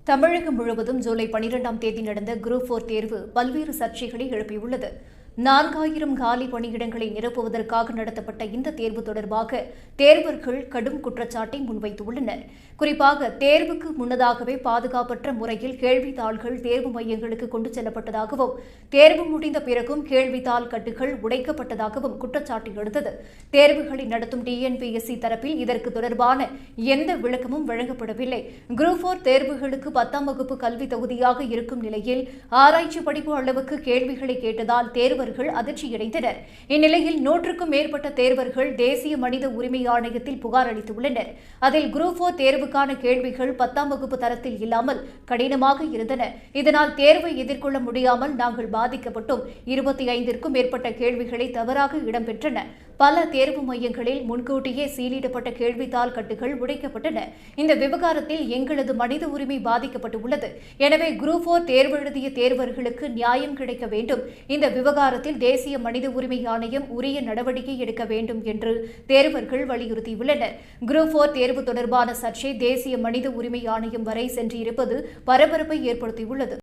தமிழகம் முழுவதும் ஜூலை 12ஆம் தேதி நடந்த குரூப் 4 தேர்வு பல்வேறு சர்ச்சைகளை எழுப்பியுள்ளது. 4000 காலி பணியிடங்களை நிரப்புவதற்காக நடத்தப்பட்ட இந்த தேர்வு தொடர்பாக தேர்வர்கள் கடும் குற்றச்சாட்டை முன்வைத்துள்ளனர். குறிப்பாக தேர்வுக்கு முன்னதாகவே பாதுகாப்பற்ற முறையில் கேள்வித்தாள்கள் தேர்வு மையங்களுக்கு கொண்டு செல்லப்பட்டதாகவும், தேர்வு முடிந்த பிறகும் கேள்வித்தாள் கட்டுகள் உடைக்கப்பட்டதாகவும் குற்றச்சாட்டு எழுந்தது. தேர்வுகளை நடத்தும் டிஎன்பிஎஸ்சி தரப்பில் இதற்கு தொடர்பான எந்த விளக்கமும் வழங்கப்படவில்லை. குரூப் 4 தேர்வுகளுக்கு 10ஆம் வகுப்பு கல்வி தகுதியாக இருக்கும் நிலையில் ஆராய்ச்சி படிப்பு அளவுக்கு கேள்விகளை கேட்டதால் தேர்வர்கள் அதிர்ச்சியடைந்தனர். இந்நிலையில் 100க்கும் மேற்பட்ட தேர்வர்கள் தேசிய மனித உரிமை ஆணையத்தில் புகார் அளித்துள்ளனர். அதில் குரூப் 4 தேர்வுக்கான கேள்விகள் 10ஆம் வகுப்பு தரத்தில் இல்லாமல் கடினமாக இருந்தன. இதனால் தேர்வை எதிர்கொள்ள முடியாமல் நாங்கள் பாதிக்கப்பட்டோம். 25ற்கும் மேற்பட்ட கேள்விகளை தவறாக இடம்பெற்றன. பல தேர்வு மையங்களில் முன்கூட்டியே சீலிடப்பட்ட கேள்வித்தாள் கட்டுகள் உடைக்கப்பட்டன. இந்த விவகாரத்தில் எங்களது மனித உரிமை பாதிக்கப்பட்டுள்ளது. எனவே குரூப் 4 தேர்வு எழுதிய தேர்வர்களுக்கு நியாயம் கிடைக்க வேண்டும். இந்த விவகாரத்தில் தேசிய மனித உரிமை ஆணையம் உரிய நடவடிக்கை எடுக்க வேண்டும் என்று தேர்வர்கள் வலியுறுத்தியுள்ளனர். குரூப் 4 தேர்வு தொடர்பான சர்ச்சை தேசிய மனித உரிமை ஆணையம் வரை சென்றிருப்பது பரபரப்பை ஏற்படுத்தியுள்ளது.